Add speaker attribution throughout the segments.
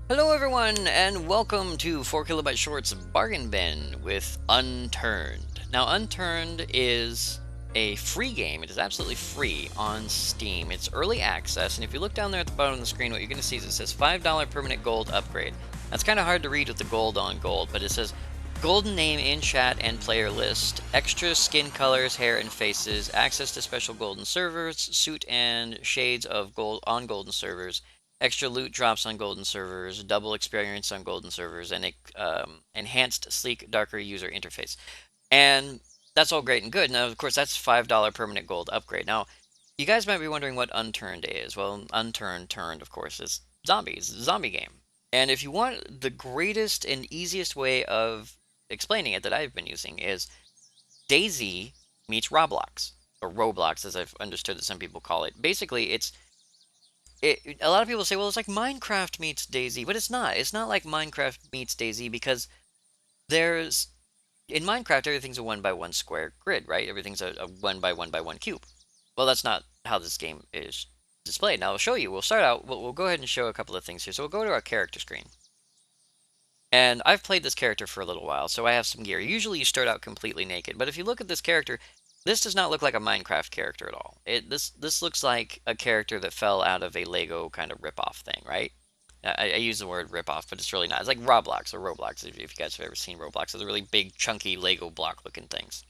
Speaker 1: Hello, everyone, and welcome to 4 Kilobyte Shorts Bargain Bin with Unturned. Now, Unturned is a free game. It is absolutely free on Steam. It's early access, and if you look down there at the bottom of the screen, what you're going to see is it says $5 permanent gold upgrade. That's kind of hard to read with the gold on gold, but it says golden name in chat and player list, extra skin colors, hair, and faces, access to special golden servers, suit and shades of gold on golden servers, extra loot drops on golden servers, double experience on golden servers, and enhanced, sleek, darker user interface. And that's all great and good. Now, of course, that's $5 permanent gold upgrade. Now, you guys might be wondering what Unturned is. Well, Unturned, of course, is zombies, zombie game. And if you want the greatest and easiest way of explaining it that I've been using is DayZ meets Roblox, or Roblox, as I've understood that some people call it. Basically, a lot of people say, well, it's like Minecraft meets DayZ, but it's not. It's not like Minecraft meets DayZ because there's in Minecraft everything's a one by one square grid, right? Everything's a one by one by one cube. Well, that's not how this game is displayed. Now I'll show you. We'll start out. We'll go ahead and show a couple of things here. So we'll go to our character screen, and I've played this character for a little while, so I have some gear. Usually you start out completely naked, but if you look at this character, this does not look like a Minecraft character at all. This looks like a character that fell out of a Lego kind of rip-off thing, right? I use the word rip-off, but it's really not. It's like Roblox or Roblox, if you guys have ever seen Roblox. It's the really big, chunky Lego block-looking things.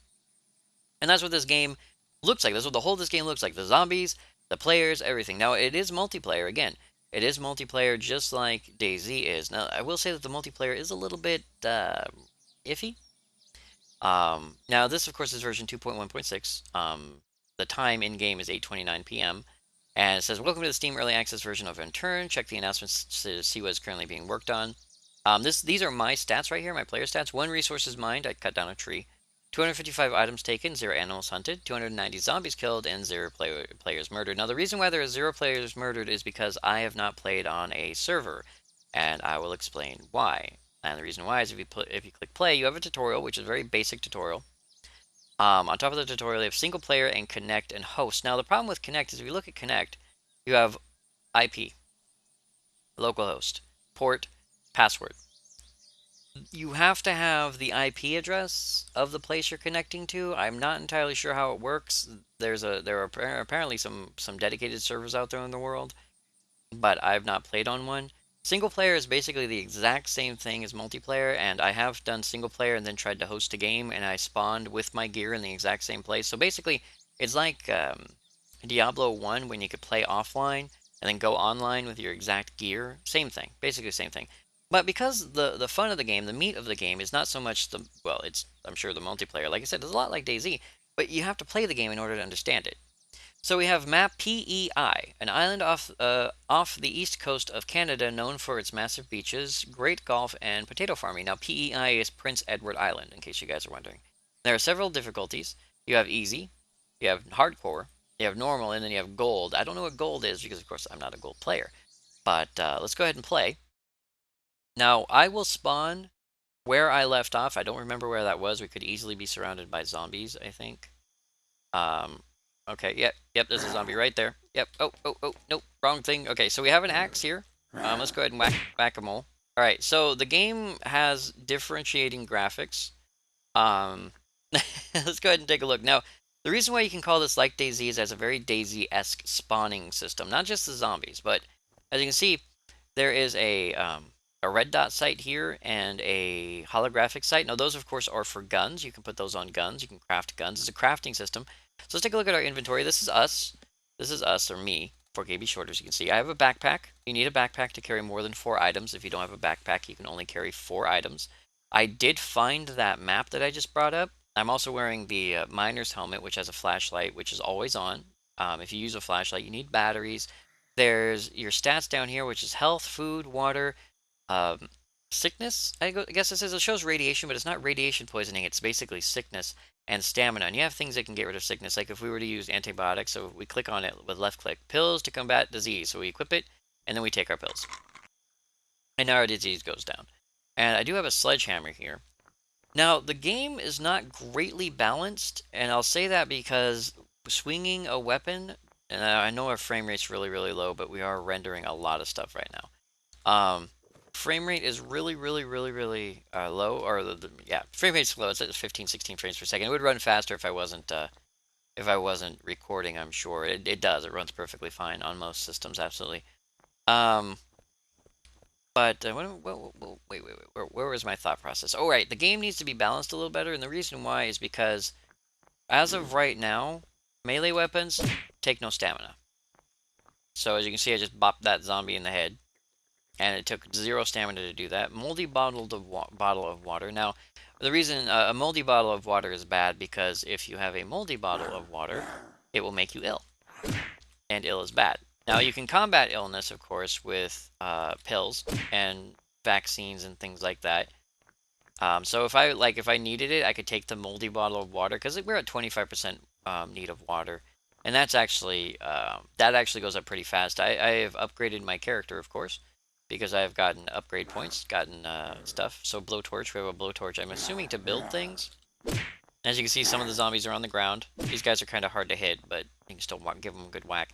Speaker 1: And that's what this game looks like. That's what the whole of this game looks like. The zombies, the players, everything. Now, it is multiplayer, again. It is multiplayer just like DayZ is. Now, I will say that the multiplayer is a little bit iffy. Now, this, of course, is version 2.1.6. The time in-game is 8:29 p.m. And it says, welcome to the Steam Early Access version of Unturned. Check the announcements to see what is currently being worked on. These are my stats right here, my player stats. 1 resources mined, I cut down a tree. 255 items taken, 0 animals hunted, 290 zombies killed, and 0 players murdered. Now, the reason why there are 0 players murdered is because I have not played on a server, and I will explain why. And the reason why is if you click play, you have a tutorial, which is a very basic tutorial. On top of the tutorial, you have single player and connect and host. Now, the problem with connect is if you look at connect, you have IP, localhost, port, password. You have to have the IP address of the place you're connecting to. I'm not entirely sure how it works. There are apparently some dedicated servers out there in the world, but I've not played on one. Single player is basically the exact same thing as multiplayer, and I have done single player and then tried to host a game, and I spawned with my gear in the exact same place. So basically, it's like Diablo 1 when you could play offline and then go online with your exact gear. Same thing, basically same thing. But because the fun of the game, the meat of the game is not so much the, well, it's, I'm sure, the multiplayer. Like I said, it's a lot like DayZ, but you have to play the game in order to understand it. So we have map PEI, an island off the east coast of Canada known for its massive beaches, great golf, and potato farming. Now, PEI is Prince Edward Island, in case you guys are wondering. There are several difficulties. You have easy, you have hardcore, you have normal, and then you have gold. I don't know what gold is because, of course, I'm not a gold player. But let's go ahead and play. Now, I will spawn where I left off. I don't remember where that was. We could easily be surrounded by zombies, I think. Um, okay, yep, there's a zombie right there. Yep, oh, nope, wrong thing. Okay, so we have an axe here. Let's go ahead and whack-a-mole. All right, so the game has differentiating graphics. Let's go ahead and take a look. Now, the reason why you can call this like DayZ is as a very DayZ-esque spawning system. Not just the zombies, but as you can see, there is a red dot sight here and a holographic sight. Now, those, of course, are for guns. You can put those on guns. You can craft guns. It's a crafting system. So let's take a look at our inventory. This is us. This is us, or me, 4KB short, as you can see. I have a backpack. You need a backpack to carry more than 4 items. If you don't have a backpack, you can only carry 4 items. I did find that map that I just brought up. I'm also wearing the miner's helmet, which has a flashlight, which is always on. If you use a flashlight, you need batteries. There's your stats down here, which is health, food, water, um, sickness. I guess it says it shows radiation, but it's not radiation poisoning. It's basically sickness and stamina. And you have things that can get rid of sickness, like if we were to use antibiotics, so we click on it with left click, pills to combat disease. So we equip it, and then we take our pills. And now our disease goes down. And I do have a sledgehammer here. Now, the game is not greatly balanced, and I'll say that because swinging a weapon, and I know our frame rate's really, really low, but we are rendering a lot of stuff right now. frame rate is really low, or yeah, frame rate's low. It's at 15, 16 frames per second. It would run faster if I wasn't recording. I'm sure it does. It runs perfectly fine on most systems, absolutely. Um, but wait, where was my thought process? Oh, right, the game needs to be balanced a little better, and the reason why is because as of right now, melee weapons take no stamina. So as you can see, I just bopped that zombie in the head, and it took 0 stamina to do that. Moldy bottle of water. Now, the reason a moldy bottle of water is bad because if you have a moldy bottle of water, it will make you ill, and ill is bad. Now, you can combat illness, of course, with pills and vaccines and things like that. So if I needed it, I could take the moldy bottle of water because we're at 25% need of water, and that actually goes up pretty fast. I have upgraded my character, of course, because I've gotten upgrade points, gotten stuff. So blowtorch, we have a blowtorch. I'm assuming to build things. As you can see, some of the zombies are on the ground. These guys are kind of hard to hit, but you can still give them a good whack.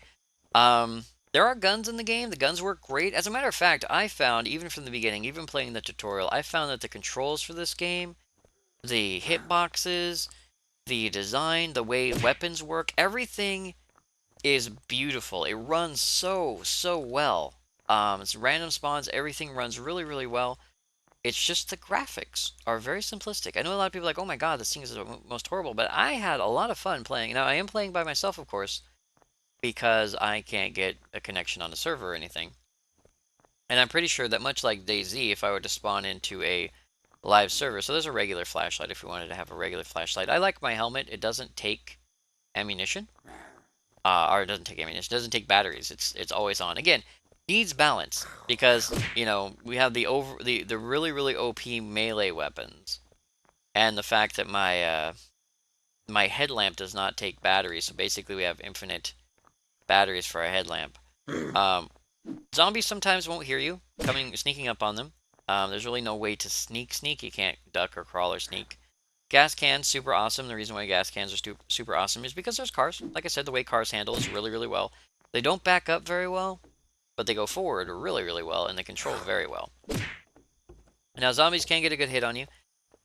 Speaker 1: There are guns in the game. The guns work great. As a matter of fact, I found, even from the beginning, even playing the tutorial, I found that the controls for this game, the hitboxes, the design, the way weapons work, everything is beautiful. It runs so well. It's random spawns. Everything runs really well. It's just the graphics are very simplistic. I know a lot of people are like, oh my god, this thing is the most horrible, but I had a lot of fun playing. Now, I am playing by myself, of course, because I can't get a connection on the server or anything. And I'm pretty sure that much like DayZ, if I were to spawn into a live server, so there's a regular flashlight if we wanted to have a regular flashlight. I like my helmet. It doesn't take ammunition. Or it doesn't take ammunition. It doesn't take batteries. It's always on. Again, needs balance because, we have the really OP melee weapons. And the fact that my headlamp does not take batteries, so basically we have infinite batteries for our headlamp. Zombies sometimes won't hear you sneaking up on them. There's really no way to sneak. You can't duck or crawl or sneak. Gas cans, super awesome. The reason why gas cans are super awesome is because there's cars. Like I said, the way cars handle is really well. They don't back up very well, but they go forward really well, and they control very well. Now, zombies can get a good hit on you.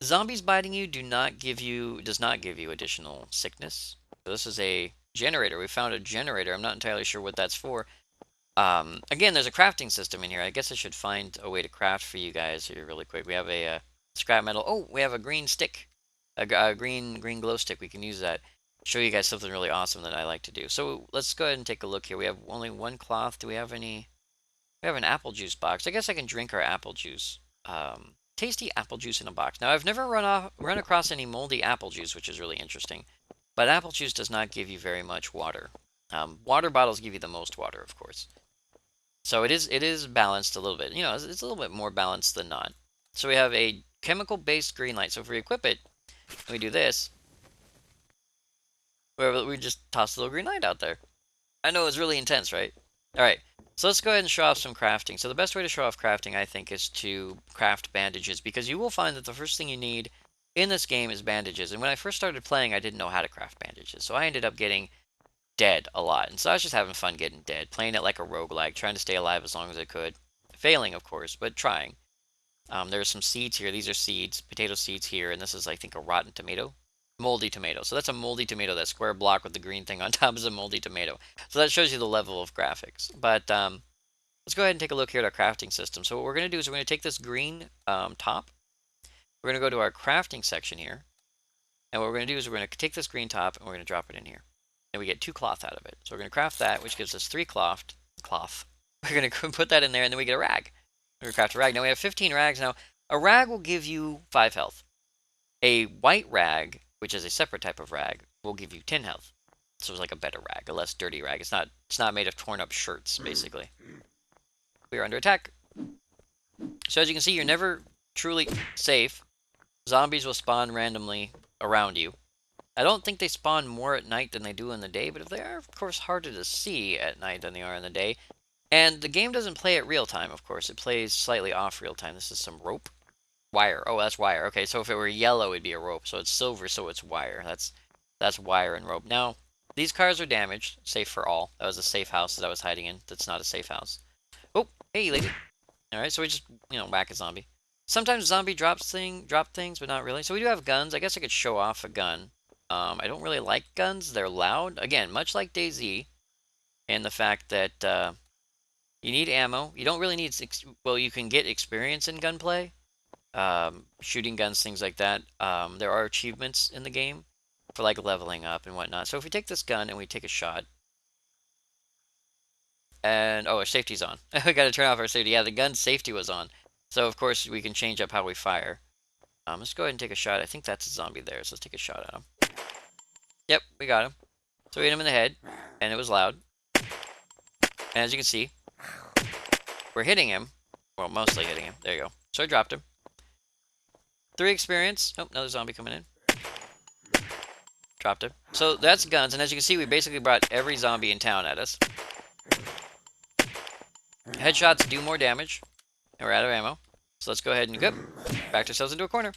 Speaker 1: Zombies biting you does not give you additional sickness. So this is a generator. We found a generator. I'm not entirely sure what that's for. Again, there's a crafting system in here. I guess I should find a way to craft for you guys here really quick. We have a scrap metal. Oh, we have a green stick, a green glow stick. We can use that. Show you guys something really awesome that I like to do. So let's go ahead and take a look here. We have only one cloth. Do we have any? We have an apple juice box. I guess I can drink our apple juice. Tasty apple juice in a box. Now, I've never run across any moldy apple juice, which is really interesting. But apple juice does not give you very much water. Water bottles give you the most water, of course. So it is balanced a little bit. It's a little bit more balanced than not. So we have a chemical-based green light. So if we equip it, and we do this, we just toss the little green light out there. I know it's really intense, right? All right. So let's go ahead and show off some crafting. So the best way to show off crafting, I think, is to craft bandages, because you will find that the first thing you need in this game is bandages. And when I first started playing, I didn't know how to craft bandages. So I ended up getting dead a lot. And so I was just having fun getting dead, playing it like a roguelike, trying to stay alive as long as I could. Failing, of course, but trying. There's some seeds here. These are seeds, potato seeds here, and this is, I think, a rotten tomato. Moldy tomato. So that's a moldy tomato. That square block with the green thing on top is a moldy tomato. So that shows you the level of graphics. But let's go ahead and take a look here at our crafting system. So what we're going to do is we're going to take this green top. We're going to go to our crafting section here. And what we're going to do is we're going to take this green top and we're going to drop it in here. And we get 2 cloth out of it. So we're going to craft that, which gives us 3 cloth. We're going to put that in there, and then we get a rag. We're going to craft a rag. Now we have 15 rags. Now, a rag will give you 5 health. A white rag, which is a separate type of rag, will give you 10 health. So it's like a better rag, a less dirty rag. It's not made of torn up shirts, basically. We are under attack. So as you can see, you're never truly safe. Zombies will spawn randomly around you. I don't think they spawn more at night than they do in the day, but if they are, of course, harder to see at night than they are in the day. And the game doesn't play at real time, of course. It plays slightly off real time. This is some rope. Wire. Oh, that's wire. Okay, so if it were yellow, it'd be a rope. So it's silver, so it's wire. That's wire and rope. Now, these cars are damaged. Safe for all. That was a safe house that I was hiding in. That's not a safe house. Oh, hey, lady. All right, so we just whack a zombie. Sometimes zombie drop things, but not really. So we do have guns. I guess I could show off a gun. I don't really like guns. They're loud. Again, much like DayZ, and the fact that you need ammo. You don't really need well, you can get experience in gunplay, shooting guns, things like that. There are achievements in the game for like leveling up and whatnot. So if we take this gun and we take a shot, and oh, our safety's on. We got to turn off our safety. Yeah, the gun safety was on. So of course we can change up how we fire. Let's go ahead and take a shot. I think that's a zombie there, so let's take a shot at him. Yep, we got him. So we hit him in the head, and it was loud. And as you can see, we're hitting him. Well, mostly hitting him. There you go. So I dropped him. 3 experience. Oh, another zombie coming in. Dropped him. So that's guns, and as you can see, we basically brought every zombie in town at us. Headshots do more damage, and we're out of ammo. So let's go ahead and go. Backed ourselves into a corner.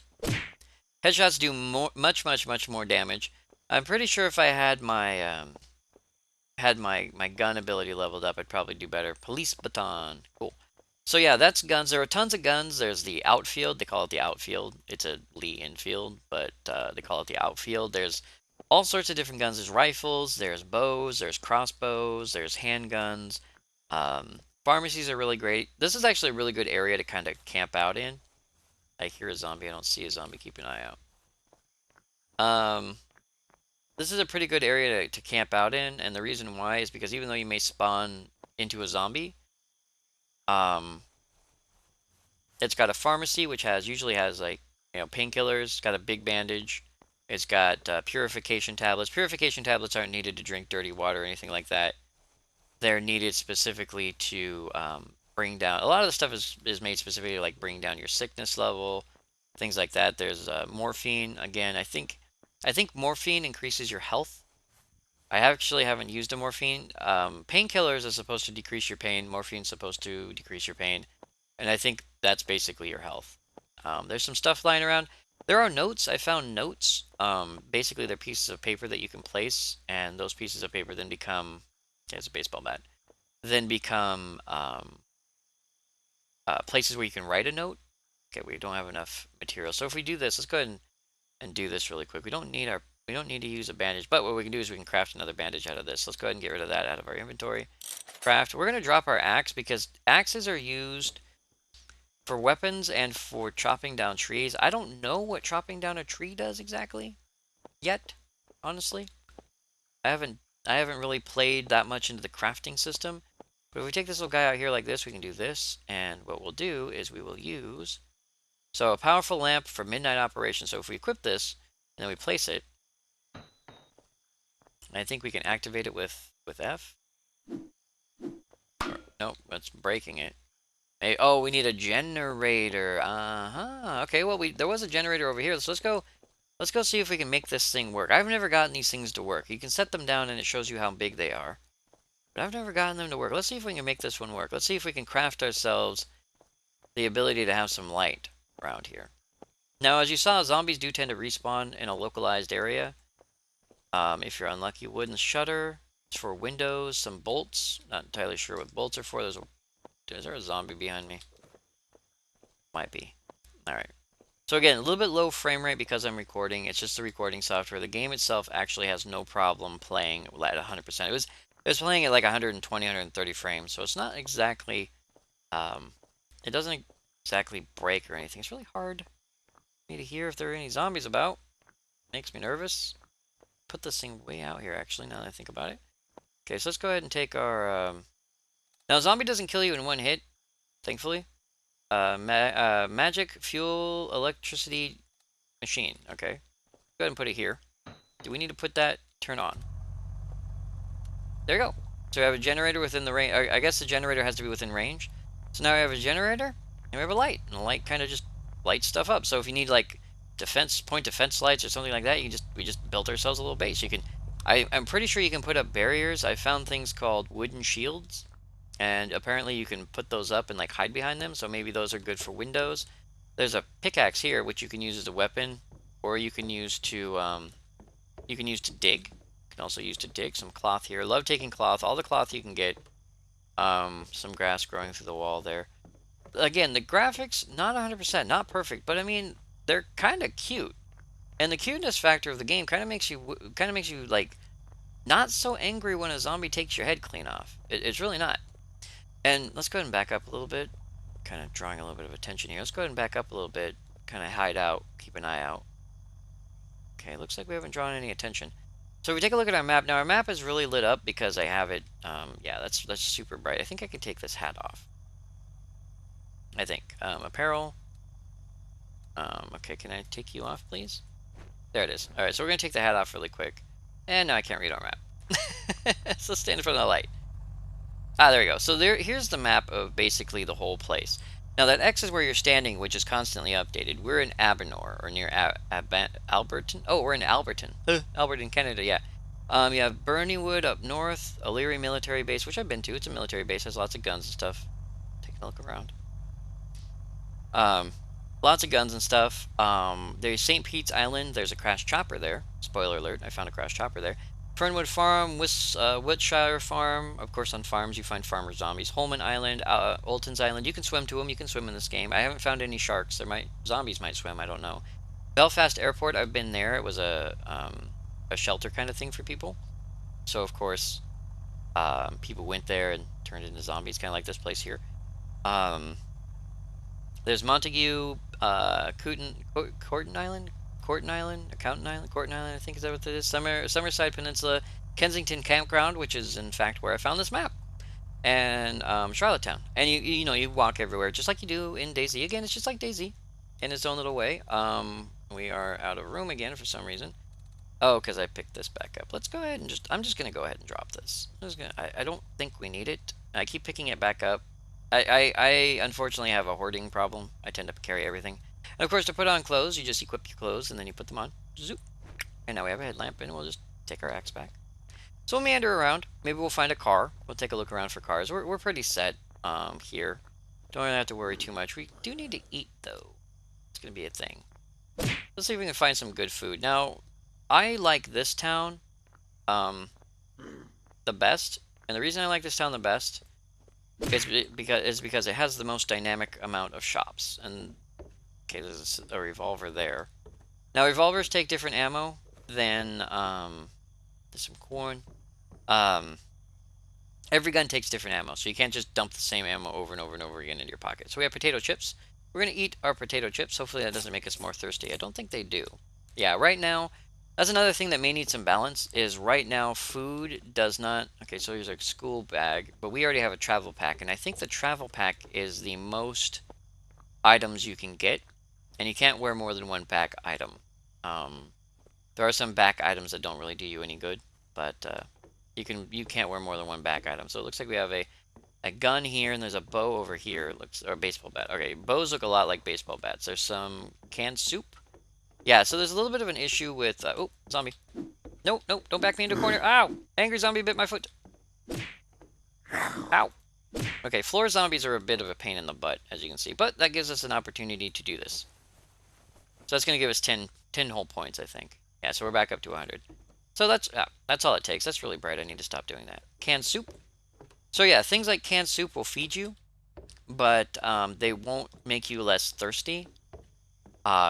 Speaker 1: Headshots do much more damage. I'm pretty sure if I had my my gun ability leveled up, I'd probably do better. Police baton. Cool. So yeah, that's guns. There are tons of guns. There's the outfield. They call it the outfield. It's a Lee infield, but they call it the outfield. There's all sorts of different guns. There's rifles. There's bows. There's crossbows. There's handguns. Pharmacies are really great. This is actually a really good area to kind of camp out in. I hear a zombie. I don't see a zombie. Keep an eye out. This is a pretty good area to camp out in, and the reason why is because even though you may spawn into a zombie, it's got a pharmacy which usually has like painkillers. It's got a big bandage. It's got purification tablets. Purification tablets aren't needed to drink dirty water or anything like that. They're needed specifically to bring down. A lot of the stuff is made specifically to like bring down your sickness level, things like that. There's morphine. Again, I think morphine increases your health. I actually haven't used a morphine. Painkillers are supposed to decrease your pain. Morphine's supposed to decrease your pain, and I think that's basically your health. There's some stuff lying around. There are notes. I found notes. Basically, they're pieces of paper that you can place, and those pieces of paper then become. Yeah, it's a baseball bat. Then become places where you can write a note. Okay, we don't have enough material. So if we do this, let's go ahead and do this really quick. We don't need to use a bandage, but what we can do is we can craft another bandage out of this. Let's go ahead and get rid of that out of our inventory. Craft. We're going to drop our axe because axes are used for weapons and for chopping down trees. I don't know what chopping down a tree does exactly yet, honestly. I haven't really played that much into the crafting system. But if we take this little guy out here like this, we can do this. And what we'll do is we will use a powerful lamp for midnight operation. So if we equip this and then we place it, and I think we can activate it with F. Nope, that's breaking it. Hey, oh, we need a generator. Okay, well there was a generator over here. So let's go see if we can make this thing work. I've never gotten these things to work. You can set them down and it shows you how big they are. But I've never gotten them to work. Let's see if we can make this one work. Let's see if we can craft ourselves the ability to have some light around here. Now, as you saw, zombies do tend to respawn in a localized area. If you're unlucky, wooden shutter. It's for windows. Some bolts. Not entirely sure what bolts are for. Is there a zombie behind me? Might be. Alright. So again, a little bit low frame rate because I'm recording. It's just the recording software. The game itself actually has no problem playing at 100%. It was playing at like 120, 130 frames, so it's not exactly, it doesn't exactly break or anything. It's really hard for me to hear if there are any zombies about. Makes me nervous. Put this thing way out here, actually, now that I think about it. Okay, so let's go ahead and take our, now zombie doesn't kill you in one hit, thankfully. Magic, fuel, electricity, machine. Okay. Go ahead and put it here. Do we need to put that? Turn on. There you go. So we have a generator within the range. I guess the generator has to be within range. So now we have a generator, and we have a light. And the light kind of just lights stuff up. So if you need like point defense lights or something like that, we just built ourselves a little base. You can, I'm pretty sure you can put up barriers. I found things called wooden shields. And apparently you can put those up and like hide behind them, so maybe those are good for windows. There's a pickaxe here which you can use as a weapon, or you can use to dig. You can also use to dig. Some cloth here. Love taking cloth. All the cloth you can get. Some grass growing through the wall there. again, the graphics, not 100%, not perfect, but I mean, they're kind of cute. And the cuteness factor of the game kind of makes you like not so angry when a zombie takes your head clean off. It's really not. And let's go ahead and back up a little bit. Kind of drawing a little bit of attention here. Let's go ahead and back up a little bit. Kind of hide out. Keep an eye out. Okay, looks like we haven't drawn any attention. So if we take a look at our map, now our map is really lit up because I have it, yeah, that's super bright. I think I can take this hat off. I think. Apparel. Okay, can I take you off, please? There it is. Alright, so we're going to take the hat off really quick. And now I can't read our map. So stand in front of the light. Ah, there we go. So here's the map of basically the whole place. Now that X is where you're standing, which is constantly updated. We're in Abernor, or near Alberton. Oh, we're in Alberton. Alberton, Canada, yeah. You have Burneywood up north, O'Leary military base, which I've been to. It's a military base, has lots of guns and stuff. Taking a look around. Lots of guns and stuff. There's St. Pete's Island. There's a crashed chopper there. Spoiler alert, I found a crashed chopper there. Fernwood Farm, Wiltshire Farm. Of course, on farms you find farmer zombies. Holman Island, Olton's Island. You can swim to them. You can swim in this game. I haven't found any sharks. Zombies might swim. I don't know. Belfast Airport. I've been there. It was a shelter kind of thing for people. So of course, people went there and turned into zombies, kind of like this place here. There's Montague, Corton Island, Accountant Island, Corton Island, I think is that what it is. Summerside Peninsula, Kensington Campground, which is in fact where I found this map, and Charlottetown. And you know you walk everywhere just like you do in DayZ. Again, it's just like DayZ in its own little way. We are out of room again for some reason. Oh, because I picked this back up. Let's go ahead and I'm just gonna go ahead and drop this. I don't think we need it. I keep picking it back up. I unfortunately have a hoarding problem. I tend to carry everything. And of course, to put on clothes, you just equip your clothes and then you put them on. Zoop. And now we have a headlamp and we'll just take our axe back. So we'll meander around. Maybe we'll find a car. We'll take a look around for cars. We're pretty set here. Don't really have to worry too much. We do need to eat, though. It's going to be a thing. Let's see if we can find some good food. Now, I like this town the best. And the reason I like this town the best is because it has the most dynamic amount of shops. And okay, there's a revolver there. Now revolvers take different ammo than there's some corn. Every gun takes different ammo, so you can't just dump the same ammo over and over and over again into your pocket. So we have potato chips. We're gonna eat our potato chips. Hopefully that doesn't make us more thirsty. I don't think they do. Yeah, right now. That's another thing that may need some balance, is right now food does not... Okay, so here's our school bag, but we already have a travel pack, and I think the travel pack is the most items you can get, and you can't wear more than one back item. There are some back items that don't really do you any good, but you can't wear more than one back item. So it looks like we have a gun here, and there's a bow over here, or a baseball bat. Okay, bows look a lot like baseball bats. There's some canned soup. Yeah, so there's a little bit of an issue with... oh, zombie. No, no, don't back me into a corner. Ow! Angry zombie bit my foot. Ow. Okay, floor zombies are a bit of a pain in the butt, as you can see. But that gives us an opportunity to do this. So that's going to give us 10 whole points, I think. Yeah, so we're back up to 100. So that's all it takes. That's really bright. I need to stop doing that. Canned soup. So yeah, things like canned soup will feed you, but they won't make you less thirsty.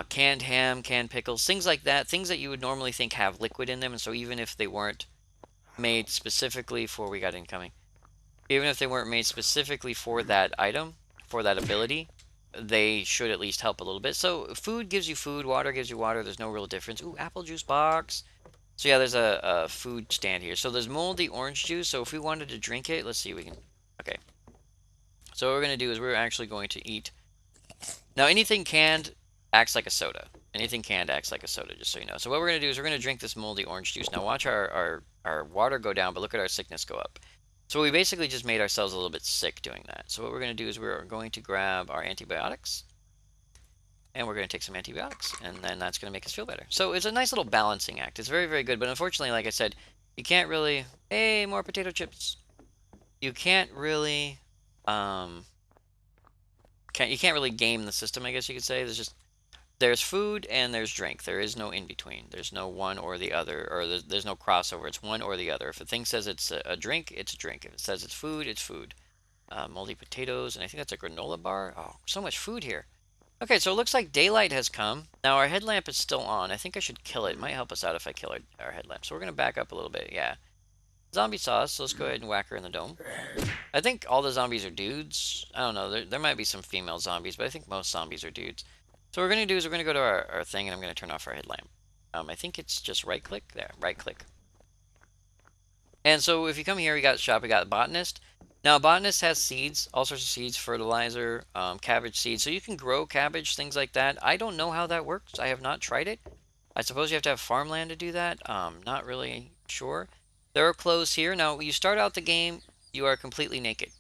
Speaker 1: Canned ham, canned pickles, things like that. Things that you would normally think have liquid in them, and so even if they weren't made specifically for... We got incoming. Even if they weren't made specifically for that item, for that ability, they should at least help a little bit. So food gives you food, water gives you water. There's no real difference. Ooh, apple juice box. So yeah, there's a food stand here. So there's moldy orange juice. So if we wanted to drink it, let's see, we can... Okay. So what we're going to do is we're actually going to eat... Now anything canned acts like a soda. Anything canned acts like a soda, just so you know. So what we're going to do is we're going to drink this moldy orange juice. Now watch our water go down, but look at our sickness go up. So we basically just made ourselves a little bit sick doing that. So what we're going to do is we're going to grab our antibiotics. And we're going to take some antibiotics. And then that's going to make us feel better. So it's a nice little balancing act. It's very, very good. But unfortunately, like I said, you can't really... Hey, more potato chips. You can't really... you can't really game the system, I guess you could say. There's food and there's drink. There is no in between. There's no one or the other, or there's no crossover. It's one or the other. If a thing says it's a drink, it's a drink. If it says it's food, it's food. moldy potatoes, and I think that's a granola bar. Oh, so much food here. Okay, so it looks like daylight has come. Now our headlamp is still on. I think I should kill it. It might help us out if I kill our headlamp. So we're going to back up a little bit. Yeah. Zombie saw us, so let's go ahead and whack her in the dome. I think all the zombies are dudes. I don't know. There might be some female zombies, but I think most zombies are dudes. So what we're going to do is we're going to go to our thing, and I'm going to turn off our headlamp. I think it's just right click. There, right click. And so if you come here, we got shop, we got botanist. Now, botanist has seeds, all sorts of seeds, fertilizer, cabbage seeds. So you can grow cabbage, things like that. I don't know how that works. I have not tried it. I suppose you have to have farmland to do that. Not really sure. There are clothes here. Now, when you start out the game, you are completely naked.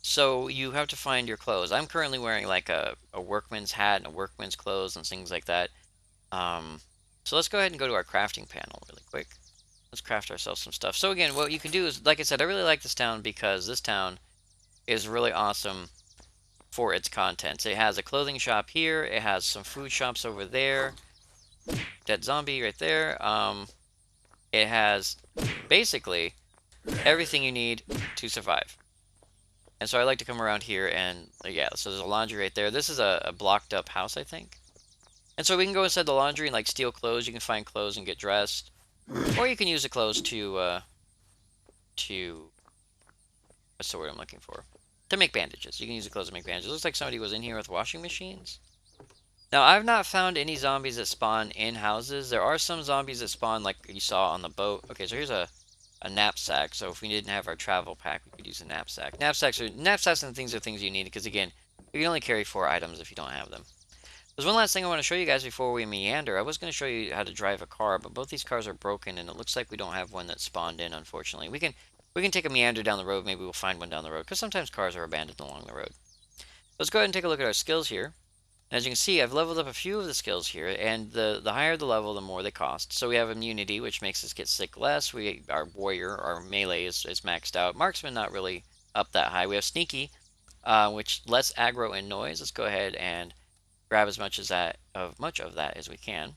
Speaker 1: So you have to find your clothes. I'm currently wearing like a workman's hat and a workman's clothes and things like that. Um, so let's go ahead and go to our crafting panel really quick. Let's craft ourselves some stuff. So again, what you can do is, like I said, I really like this town because this town is really awesome for its contents. It has a clothing shop here. It has some food shops over there. Dead zombie right there. It has basically everything you need to survive. And so I like to come around here and, yeah, so there's a laundry right there. This is a blocked up house, I think. And so we can go inside the laundry and like steal clothes. You can find clothes and get dressed. Or you can use the clothes to what's the word I'm looking for? To make bandages. You can use the clothes to make bandages. Looks like somebody was in here with washing machines. Now, I've not found any zombies that spawn in houses. There are some zombies that spawn like you saw on the boat. Okay, so here's a knapsack. So if we didn't have our travel pack, we could use a knapsack. Knapsacks and things are things you need because again, you can only carry 4 items if you don't have them. There's one last thing I want to show you guys before we meander. I was going to show you how to drive a car, but both these cars are broken, and it looks like we don't have one that spawned in, unfortunately. We can take a meander down the road. Maybe we'll find one down the road, because sometimes cars are abandoned along the road. Let's go ahead and take a look at our skills here. As you can see, I've leveled up a few of the skills here, and the higher the level, the more they cost. So we have immunity, which makes us get sick less. Our warrior, our melee is maxed out. Marksman, not really up that high. We have sneaky, which less aggro and noise. Let's go ahead and grab as much of that as we can.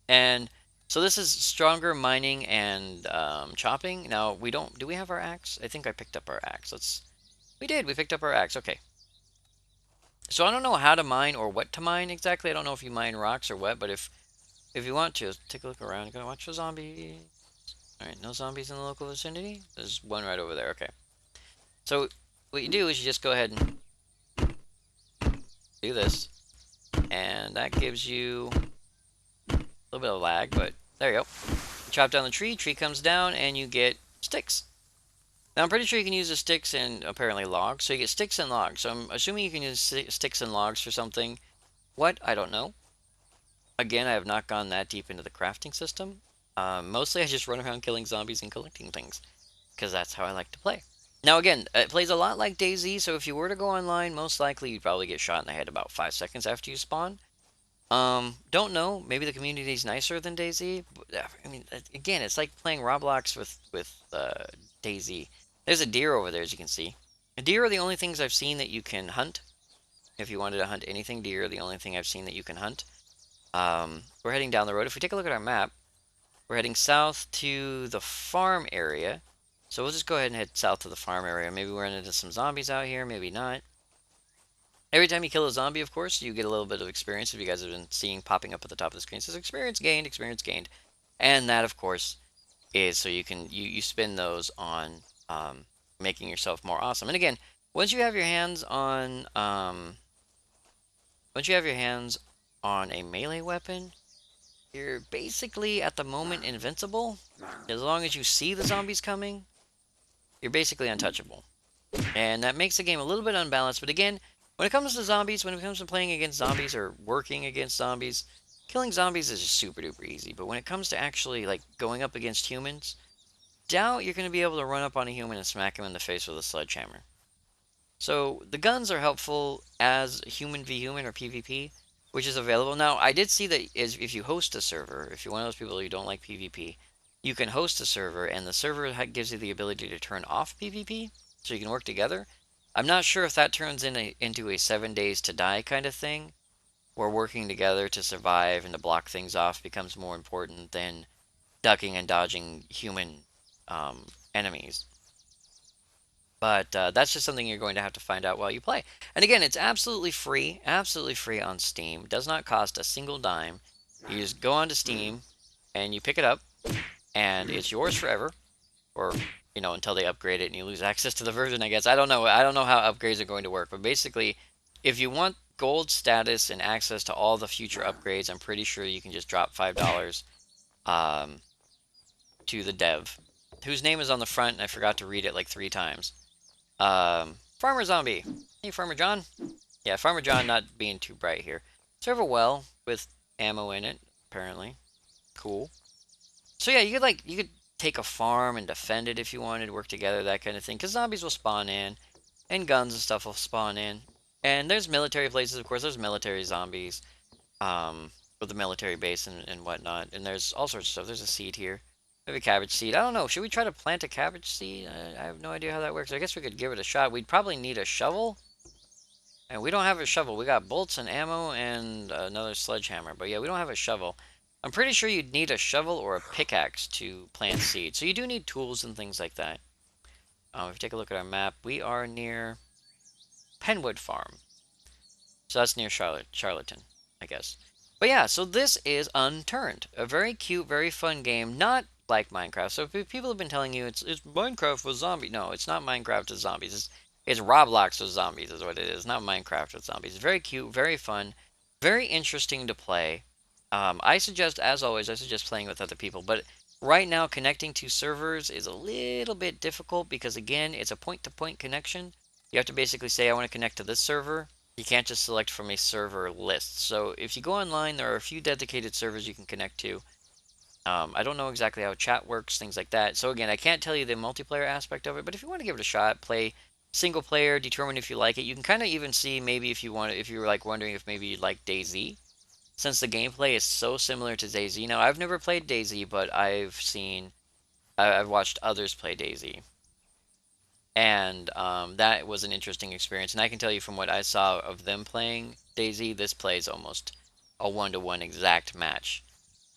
Speaker 1: And so this is stronger mining and chopping. Now do we have our axe? I think I picked up our axe. We picked up our axe. Okay. So I don't know how to mine or what to mine exactly. I don't know if you mine rocks or what, but if you want to, take a look around. You're gonna watch for zombies. Alright, no zombies in the local vicinity? There's one right over there, okay. So what you do is you just go ahead and do this, and that gives you a little bit of lag, but there you go. You chop down the tree comes down, and you get sticks. Now I'm pretty sure you can use the sticks and apparently logs, so you get sticks and logs. So I'm assuming you can use sticks and logs for something. What? I don't know. Again, I have not gone that deep into the crafting system. Mostly I just run around killing zombies and collecting things, because that's how I like to play. Now again, it plays a lot like DayZ, so if you were to go online, most likely you'd probably get shot in the head about 5 seconds after you spawn. Don't know. Maybe the community is nicer than DayZ. I mean, again, it's like playing Roblox with DayZ. There's a deer over there, as you can see. Deer are the only things I've seen that you can hunt. If you wanted to hunt anything, deer are the only thing I've seen that you can hunt. We're heading down the road. If we take a look at our map, we're heading south to the farm area. So we'll just go ahead and head south to the farm area. Maybe we're into some zombies out here, maybe not. Every time you kill a zombie, of course, you get a little bit of experience. If you guys have been seeing popping up at the top of the screen, it says experience gained, experience gained. And that, of course, is so you can you spend those on making yourself more awesome. And again, once you have your hands on a melee weapon, you're basically at the moment invincible. As long as you see the zombies coming, you're basically untouchable. And that makes the game a little bit unbalanced. But again, when it comes to zombies, when it comes to playing against zombies or working against zombies, killing zombies is just super duper easy. But when it comes to actually like going up against humans, doubt you're going to be able to run up on a human and smack him in the face with a sledgehammer. So the guns are helpful as human v human or PvP, which is available. Now, I did see that if you host a server, if you're one of those people who don't like PvP, you can host a server, and the server gives you the ability to turn off PvP, so you can work together. I'm not sure if that turns into a 7 days to die kind of thing, where working together to survive and to block things off becomes more important than ducking and dodging human enemies. But that's just something you're going to have to find out while you play. And again, it's absolutely free on Steam. Does not cost a single dime. You just go onto Steam and you pick it up, and it's yours forever, or until they upgrade it and you lose access to the version. I guess I don't know. I don't know how upgrades are going to work, but basically, if you want gold status and access to all the future upgrades, I'm pretty sure you can just drop $5 um, to the dev, whose name is on the front, and I forgot to read it like 3 times. Farmer Zombie. Hey, Farmer John. Yeah, Farmer John not being too bright here. Serve a well with ammo in it, apparently. Cool. So yeah, you could take a farm and defend it if you wanted, work together, that kind of thing. Because zombies will spawn in, and guns and stuff will spawn in. And there's military places, of course. There's military zombies, with the military base and whatnot. And there's all sorts of stuff. There's a seed here. We have a cabbage seed. I don't know. Should we try to plant a cabbage seed? I have no idea how that works. I guess we could give it a shot. We'd probably need a shovel. And we don't have a shovel. We got bolts and ammo and another sledgehammer. But yeah, we don't have a shovel. I'm pretty sure you'd need a shovel or a pickaxe to plant seeds. So you do need tools and things like that. If you take a look at our map, we are near Penwood Farm. So that's near Charlottetown, I guess. But yeah, so this is Unturned. A very cute, very fun game. Not like Minecraft. So if people have been telling you it's Minecraft with zombies. No, it's not Minecraft with zombies. It's Roblox with zombies is what it is. Not Minecraft with zombies. It's very cute, very fun, very interesting to play. I suggest, as always, I suggest playing with other people. But right now, connecting to servers is a little bit difficult because, again, it's a point-to-point connection. You have to basically say, I want to connect to this server. You can't just select from a server list. So if you go online, there are a few dedicated servers you can connect to. I don't know exactly how chat works, things like that. So again, I can't tell you the multiplayer aspect of it, but if you want to give it a shot, play single player, determine if you like it. You can kind of even see maybe if you want, if you're like wondering if maybe you'd like DayZ, since the gameplay is so similar to DayZ. Now, I've never played DayZ, but I've watched others play DayZ. And that was an interesting experience. And I can tell you from what I saw of them playing DayZ, this plays almost a one-to-one exact match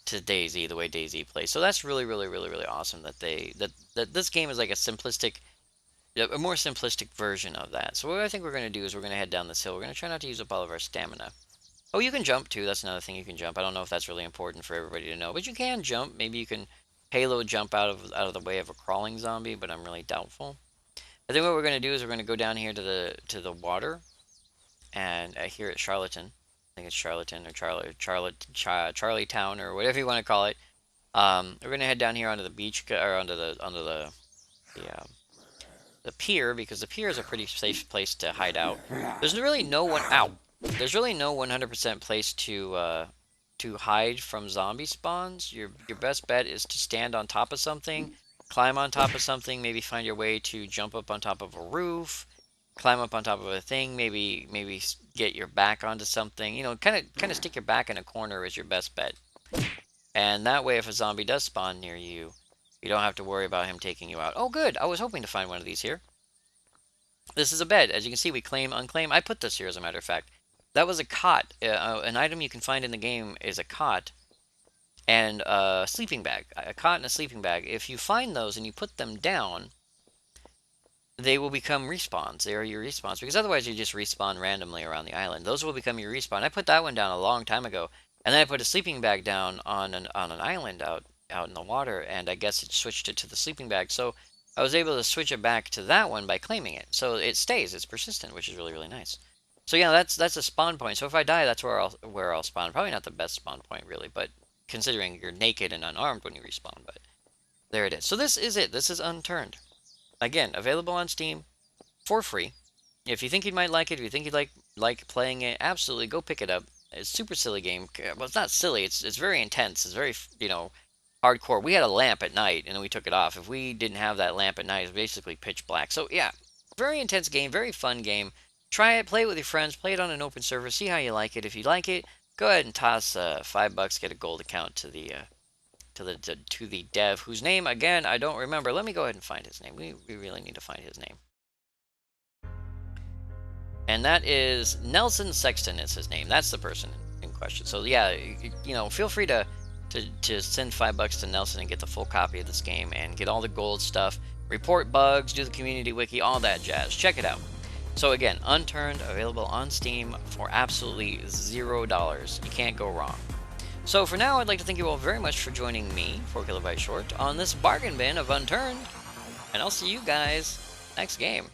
Speaker 1: to DayZ, the way DayZ plays. So that's really, really, really, really awesome that that this game is like a more simplistic version of that. So what I think we're going to do is we're going to head down this hill. We're going to try not to use up all of our stamina. Oh, you can jump too. That's another thing, you can jump. I don't know if that's really important for everybody to know, but you can jump. Maybe you can halo jump out of the way of a crawling zombie, but I'm really doubtful. I think what we're going to do is we're going to go down here to the water, and here at Charlottetown. I think it's Charlottetown or Charlietown or whatever you want to call it. We're going to head down here onto the beach or onto the pier, because the pier is a pretty safe place to hide out. There's really no one out. There's really no 100% place to hide from zombie spawns. Your best bet is to stand on top of something, climb on top of something, maybe find your way to jump up on top of a roof, climb up on top of a thing, maybe get your back onto something. You know, kind of stick your back in a corner is your best bet. And that way, if a zombie does spawn near you, you don't have to worry about him taking you out. Oh, good. I was hoping to find one of these here. This is a bed. As you can see, we claim, unclaim. I put this here, as a matter of fact. That was a cot. An item you can find in the game is a cot and a sleeping bag. A cot and a sleeping bag. If you find those and you put them down, they will become respawns. They are your respawns, because otherwise you just respawn randomly around the island. Those will become your respawn. I put that one down a long time ago, and then I put a sleeping bag down on an island out in the water, and I guess it switched it to the sleeping bag. So I was able to switch it back to that one by claiming it. So it stays. It's persistent, which is really, really nice. So yeah, that's a spawn point. So if I die, that's where I'll spawn. Probably not the best spawn point, really, but considering you're naked and unarmed when you respawn. But there it is. So this is it. This is Unturned. Again, available on Steam for free. If you think you might like it, if you think you'd like playing it, absolutely go pick it up. It's a super silly game. Well, it's not silly. It's very intense. It's very, hardcore. We had a lamp at night, and then we took it off. If we didn't have that lamp at night, it's basically pitch black. So yeah, very intense game, very fun game. Try it, play it with your friends, play it on an open server, see how you like it. If you like it, go ahead and toss $5, get a gold account to the dev, whose name again I don't remember. Let me go ahead and find his name. We really need to find his name. And that is Nelson Sexton is his name. That's the person in question. So yeah, feel free to send $5 to Nelson and get the full copy of this game and get all the gold stuff. report bugs, do the community wiki, all that jazz. Check it out. So again, Unturned, available on Steam for absolutely $0. You can't go wrong. So for now, I'd like to thank you all very much for joining me, 4KB Short, on this bargain bin of Unturned, and I'll see you guys next game.